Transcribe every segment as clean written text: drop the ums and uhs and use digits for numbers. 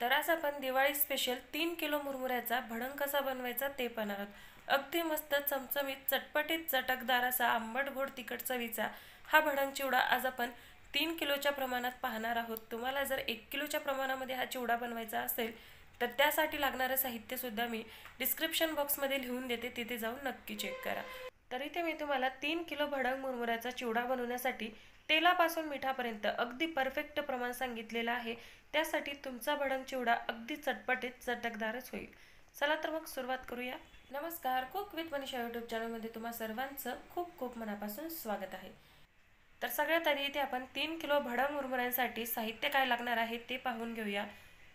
तर आज आपण दिवाळी स्पेशल 3 किलो मुरमुऱ्याचा भडंग कसा बनवायचा ते पाहणार आहोत. अगदी मस्त चमचमीत चटपटीत चटकदार असा आंबट गोड तिखट चवीचा हा भडंग चिवडा आज आपण 3 किलोच्या प्रमाणात पाहणार आहोत. तुम्हाला जर 1 किलोच्या प्रमाणामध्ये हा चिवडा बनवायचा असेल तर त्यासाठी लागणारं साहित्य सुद्धा मी डिस्क्रिप्शन बॉक्समध्ये लिहून देते, तिथे जाऊन नक्की चेक करा. तर इथे मी तुम्हाला 3 किलो भडंग मुरमुऱ्याचा चिवडा बनवण्यासाठी तेलापासून मिठापर्यंत अगदी परफेक्ट प्रमाण सांगितलेलं आहे. त्यासाठी तुमचा भडंग चिवडा अगदी चटपटीत चटकदारच होईल. चला तर मग सुरुवात करूया. नमस्कार, कुक विथ मनीषा यूट्यूब चॅनलमध्ये तुम्हा सर्वांचं खूप खूप मनापासून स्वागत आहे. तर सगळ्यात आधी इथे आपण 3 किलो भडंग मुरमुऱ्यांसाठी साहित्य काय लागणार आहे ते पाहून घेऊया.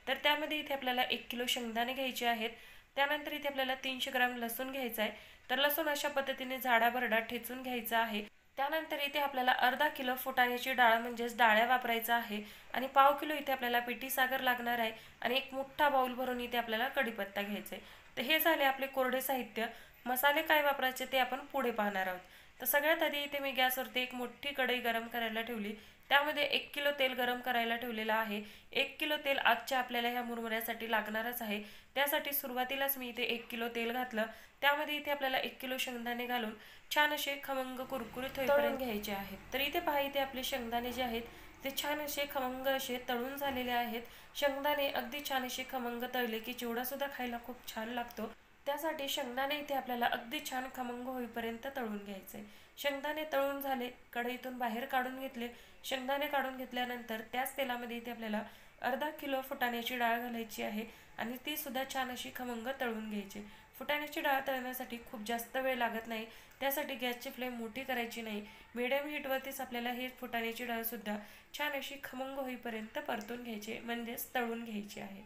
तर त्यामध्ये इथे आपल्याला 1 किलो शेंगदाणे घ्यायचे आहेत. त्यानंतर इथे आपल्याला 300 ग्राम लसूण घ्यायचा आहे. तर लसूण अशा पद्धतीने जाडाभरडा ठेचून घ्यायचा आहे. त्यानंतर इथे आपल्याला अर्धा किलो फुटाण्याची डाळ म्हणजेच डाळ्या वापरायचा आहे आणि पाव किलो इथे आपल्याला पिठी साखर लागणार आहे आणि एक मोठा बाउल भरून इथे आपल्याला कढीपत्ता घ्यायचा आहे. तर हे झाले आपले कोरडे साहित्य. मसाले काय वापरायचे ते आपण पुढे पाहणार आहोत. तर सगळ्यात आधी इथे मी गॅसवरती एक मोठी कढई गरम करायला ठेवली. त्यामध्ये 1 किलो तेल गरम करायला ठेवलेलं आहे. 1 किलो तेल आजच्या आपल्याला ह्या मुरमुऱ्यासाठी लागणारच आहे. त्यासाठी सुरुवातीलाच मी इथे 1 किलो तेल घातलं. त्यामध्ये इथे आपल्याला 1 किलो शेंगदाणे घालून छान असे खमंग कुरकुरीत होईपर्यंत घ्यायचे आहेत. तर इथे पहा, इथे आपले शेंगदाणे जे आहेत ते छान असे खमंग असे तळून झालेले आहेत. शेंगदाणे अगदी छान असे खमंग तळले की चिवडा सुद्धा खायला खूप छान लागतो. त्यासाठी शेंगदाणे इथे आपल्याला अगदी छान खमंग होईपर्यंत तळून घ्यायचे. शेंगदाणे तळून झाले, कढईतून बाहेर काढून घेतले. शेंगदाणे काढून घेतल्यानंतर त्याच तेलामध्ये इथे आपल्याला अर्धा किलो फुटाण्याची डाळ घालायची आहे आणि ती सुद्धा छान अशी खमंग तळून घ्यायची. फुटाण्याची डाळ तळण्यासाठी खूप जास्त वेळ लागत नाही. त्यासाठी गॅसची फ्लेम मोठी करायची नाही. मिडियम हीटवरतीच आपल्याला ही फुटाण्याची डाळ सुद्धा छान अशी खमंग होईपर्यंत परतून घ्यायची म्हणजेच तळून घ्यायची आहे.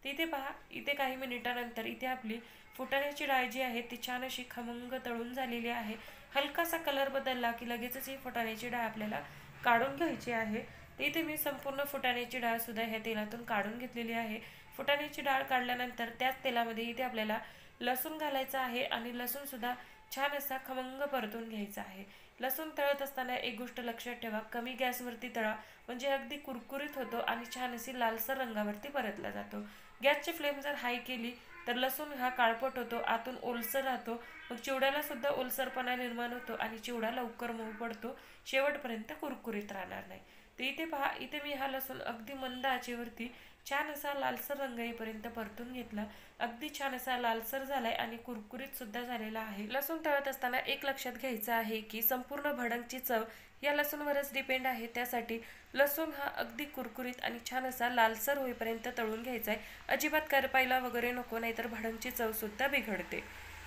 तिथे पहा, इथे काही मिनिटानंतर इथे आपली फुटाण्याची डाळ जी आहे ती छान अशी खमंग तळून झालेली आहे. हलकासा कलर बदलला की लगेचच ही फुटाण्याची डाळ आपल्याला काढून घ्यायची आहे. इथे मी संपूर्ण फुटाण्याची डाळ सुद्धा ह्या तेलातून काढून घेतलेली आहे. फुटाण्याची डाळ काढल्यानंतर त्याच तेलामध्ये इथे आपल्याला लसूण घालायचा आहे आणि लसूण सुद्धा छान असा खमंग परतून घ्यायचा आहे. लसूण तळत असताना एक गोष्ट लक्षात ठेवा, कमी गॅसवरती तळा म्हणजे अगदी कुरकुरीत होतो आणि छान अशी लालसर रंगावरती परतला जातो. गॅसची फ्लेम जर हाय केली तर लसूण हा काळपट होतो, आतून ओलसर राहतो. मग चिवड्याला सुद्धा ओलसरपणा निर्माण होतो आणि चिवडा लवकर मऊ पडतो, शेवटपर्यंत कुरकुरीत राहणार नाही. तर इथे पहा, इथे मी हा लसूण अगदी मंद आचेवरती छान असा लालसर रंग येईपर्यंत परतून घेतला. अगदी छान असा लालसर झालाय आणि कुरकुरीत सुद्धा झालेला आहे. लसूण तळत असताना एक लक्षात घ्यायचं आहे की संपूर्ण भडंगची चव या लसूणवरच डिपेंड आहे. त्यासाठी लसूण हा अगदी कुरकुरीत आणि छान असा लालसर होईपर्यंत तळून घ्यायचा आहे. अजिबात करपायला वगैरे नको, नाहीतर भडंगची चव सुद्धा बिघडते.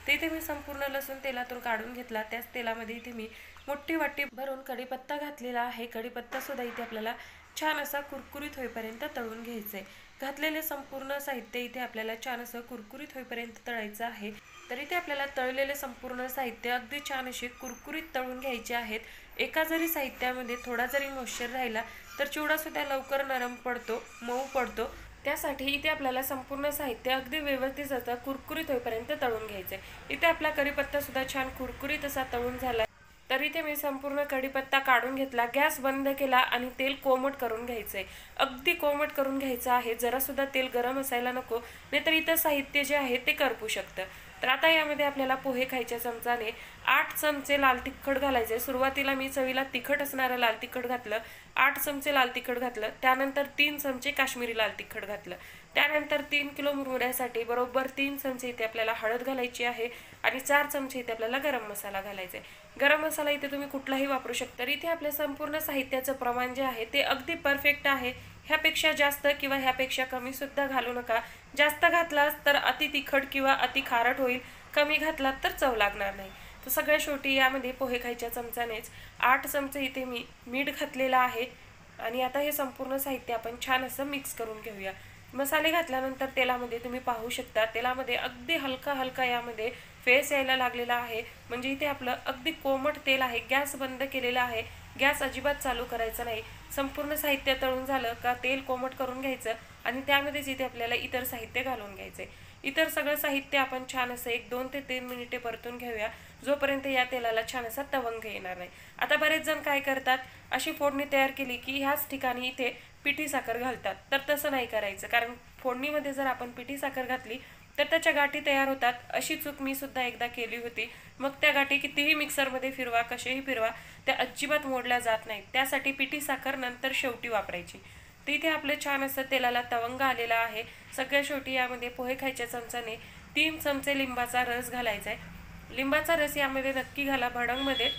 तर इथे मी संपूर्ण लसूण तेलातून काढून घेतला. त्याच तेलामध्ये इथे मी मोठी वाटी भरून कढीपत्ता घातलेला आहे. कढीपत्ता सुद्धा इथे आपल्याला छान असा कुरकुरीत होईपर्यंत तळून घ्यायचं आहे. घातलेले संपूर्ण साहित्य इथे आपल्याला छान असं कुरकुरीत होईपर्यंत तळायचं आहे. तर इथे आपल्याला तळलेले संपूर्ण साहित्य अगदी छान असे कुरकुरीत तळून घ्यायचे आहेत. एका जरी साहित्यामध्ये थोडा जरी मॉइश्चर राहिला तर चिवडा सुद्धा लवकर नरम पडतो, मऊ पडतो. त्यासाठी इथे आपल्याला संपूर्ण साहित्य अगदी व्यवस्थित असं कुरकुरीत होईपर्यंत तळून घ्यायचं आहे. इथे आपला कढीपत्ता सुद्धा छान कुरकुरीत असा तळून झाला. तर इथे मी संपूर्ण कढीपत्ता काढून घेतला, गॅस बंद केला आणि तेल कोमट करून घ्यायचंय. अगदी कोमट करून घ्यायचं आहे. जरा सुद्धा तेल गरम असायला नको, नाहीतर इथं साहित्य जे आहे ते करपू शकतं. तर आता यामध्ये आपल्याला पोहे खायच्या चमचाने 8 चमचे लाल तिखट घालायचे. सुरुवातीला मी चवीला तिखट असणारं लाल तिखट घातलं. 8 चमचे लाल तिखट घातलं. त्यानंतर 3 चमचे काश्मीरी लाल तिखट घातलं. त्यानंतर 3 किलो मुरमुऱ्यासाठी बरोबर 3 चमचे इथे आपल्याला हळद घालायची आहे आणि 4 चमचे इथे आपल्याला गरम मसाला घालायचा आहे. गरम मसाला इथे तुम्ही कुठलाही वापरू शकता. तर इथे आपल्या संपूर्ण साहित्याचं प्रमाण जे आहे ते अगदी परफेक्ट आहे. ह्यापेक्षा जास्त किंवा ह्यापेक्षा कमी सुद्धा घालू नका. जास्त घातलात तर अति तिखट किंवा अति खारट होईल, कमी घातलात तर चव लागणार नाही. तर सगळ्या शेवटी यामध्ये पोहे खायच्या चमचानेच 8 चमचे इथे मी मीठ घातलेलं आहे आणि आता हे संपूर्ण साहित्य आपण छान असं मिक्स करून घेऊया. मसाले घातल्यानंतर तेलामध्ये तुम्ही पाहू शकता, तेलामध्ये अगदी हलका यामध्ये फेस यायला लागलेला आहे. म्हणजे इथे आपलं अगदी कोमट तेल आहे. गॅस बंद केलेला आहे गॅस अजिबात चालू करायचा नाही। संपूर्ण साहित्य तळून झालं का तेल कोमट करून घ्यायचं आणि त्यामध्येच इथे आपल्याला इतर साहित्य घालून घ्यायचे। इतर सगळं साहित्य आपण छान असं 1-2 ते 3 मिनिटे परतून घेऊया, जोपर्यंत या तेलाला छान असा तवंग येणार नाही। आता बरेच जण काय करतात, अशी फोडणी तयार केली की ह्याच ठिकाणी इथे पिठी साखर घालतात, तर तसं नाही करायचं, कारण फोडणीमध्ये जर आपण पिठी साखर घातली तर त्याच्या गाठी तयार होतात। अशी चूक मी सुद्धा एकदा केली होती। मग त्या गाठी कितीही मिक्सरमध्ये फिरवा, कसेही फिरवा, त्या अजिबात मोडल्या जात नाहीत। त्यासाठी पिठी साखर नंतर शेवटी वापरायची। तर इथे आपले छान असं तेलाला तवंग आलेला आहे। सगळ्या शेवटी यामध्ये पोहे खायच्या चमच्याने 3 चमचे लिंबाचा रस घालायचा आहे। लिंबाचा रस यामध्ये नक्की घाला। भडंगमध्ये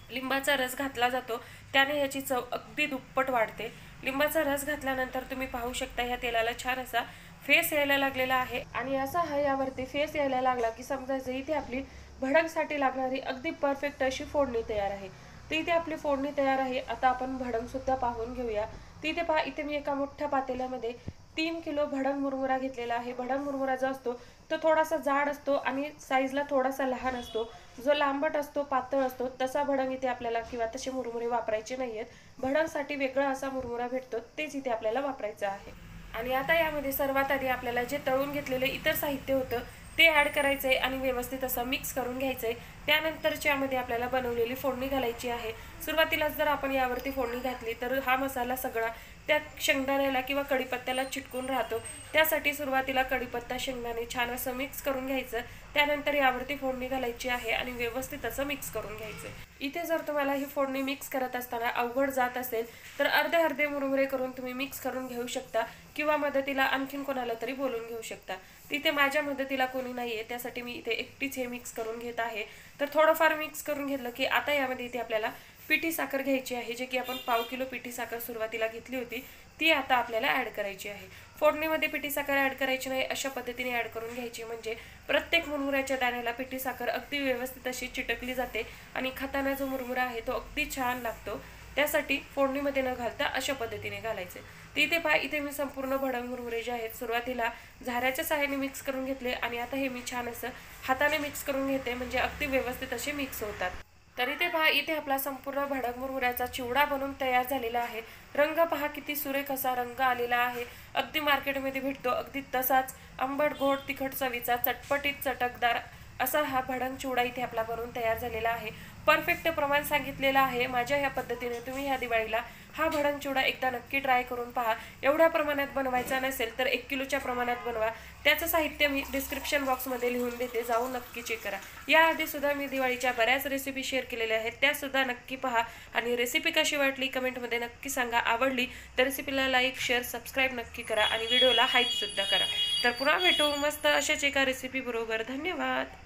लिंबाचा रस घातला जातो, त्याने याची चव अगदी दुप्पट वाढते। लिंबाचा रस घातल्यानंतर तुम्ही पाहू शकता ह्या तेलाला छान असा फेस यायला लागलेला आहे आणि असा हा यावरती फेस यायला लागला की समजायचं इथे आपली भडंगसाठी लागणारी अगदी परफेक्ट अशी फोडणी तयार आहे। तर इथे आपली फोडणी तयार आहे। आता आपण भडंग सुद्धा पाहून घेऊया। तिथे पहा, इथे मी एका मोठ्या पातेल्यामध्ये 3 किलो भडंग मुरमुरा घेतलेला आहे। भडंग मुरमुरा जो असतो तो थोडासा जाड असतो आणि साईजला थोडासा लहान असतो। जो लांबट असतो, पातळ असतो, तसा भडंग इथे आपल्याला किंवा तसे मुरमुरे वापरायचे नाहीयेत। भडंगसाठी वेगळा असा मुरमुरा भेटतो, तेच इथे आपल्याला वापरायचं आहे। आणि आता यामध्ये सर्वात आधी आपल्याला जे तळून घेतलेले इतर साहित्य होतं ते ॲड करायचंय आणि व्यवस्थित असं मिक्स करून घ्यायचंय। त्यानंतर यामध्ये आपल्याला बनवलेली फोडणी घालायची आहे। सुरुवातीलाच जर आपण यावरती फोडणी घातली तर हा मसाला सगळा त्या शेंगदाण्याला किंवा कढीपत्त्याला चिटकून राहतो। त्यासाठी सुरुवातीला कढीपत्ता, शेंगदाणे छान असं मिक्स करून घ्यायचं। त्यानंतर यावरती फोडणी घालायची आहे आणि व्यवस्थित असं मिक्स करून घ्यायचं। इथे जर तुम्हाला ही फोडणी मिक्स करत असताना अवघड जात असेल तर अर्धे अर्धे मुरमुरे करून तुम्ही मिक्स करून घेऊ शकता किंवा मदतीला आणखीन कोणाला तरी बोलून घेऊ शकता। तिथे माझ्या मदतीला कोणी नाहीये, त्यासाठी मी इथे एकटीच हे मिक्स करून घेत आहे। तर थोडंफार मिक्स करून घेतलं की आता यामध्ये इथे आपल्याला पिठी साखर घ्यायची आहे, जे की आपण 1/2 किलो पिठी साखर सुरुवातीला घेतली होती, ती आता आपल्याला ॲड करायची आहे। फोडणीमध्ये पिठी साखर ॲड करायची नाही, अशा पद्धतीने ॲड करून घ्यायची, म्हणजे प्रत्येक मुरमुऱ्याच्या दाण्याला पिठी साखर अगदी व्यवस्थित अशी चिटकली जाते आणि खाताना जो मुरमुरा आहे तो अगदी छान लागतो। त्यासाठी फोडणीमध्ये न घालता अशा पद्धतीने घालायचे। तर इथे पहा, इथे मी संपूर्ण भडंग मुरमुरे जे आहेत सुरुवातीला झाऱ्याच्या सहाय्याने मिक्स करून घेतले आणि आता हे मी छान असं हाताने मिक्स करून घेते, म्हणजे अगदी व्यवस्थित असे मिक्स होतात। तर इथे पहा, इथे आपला संपूर्ण भडंग मुरमुऱ्याचा चिवडा बनून तयार झालेला आहे। रंग पहा किती सुरेख असा रंग आलेला आहे, अगदी मार्केटमध्ये भेटतो अगदी तसाच आंबट गोड तिखट चवीचा चटपटीत चटकदार असा हा भडंग चिवडा इथे आपला बनवून तयार झालेला आहे। परफेक्ट प्रमाण सांगितलेलं आहे। माझ्या ह्या पद्धतीने तुम्ही ह्या दिवाळीला हा भडंग चिवडा एकदा नक्की ट्राय करून पहा। एवढ्या प्रमाणात बनवायचा नसेल तर 1 किलोच्या प्रमाणात बनवा। त्याचं साहित्य मी डिस्क्रिप्शन बॉक्समध्ये लिहून देते, जाऊन नक्की चेक करा। याआधी सुद्धा मी दिवाळीच्या बऱ्याच रेसिपी शेअर केलेल्या आहेत, त्या सुद्धा नक्की पहा आणि रेसिपी कशी वाटली कमेंटमध्ये नक्की सांगा। आवडली तर रेसिपीला लाईक, शेअर, सबस्क्राईब नक्की करा आणि व्हिडिओला हाईप सुद्धा करा। तर पुन्हा भेटू मस्त अशाच एका रेसिपी बरोबर। धन्यवाद।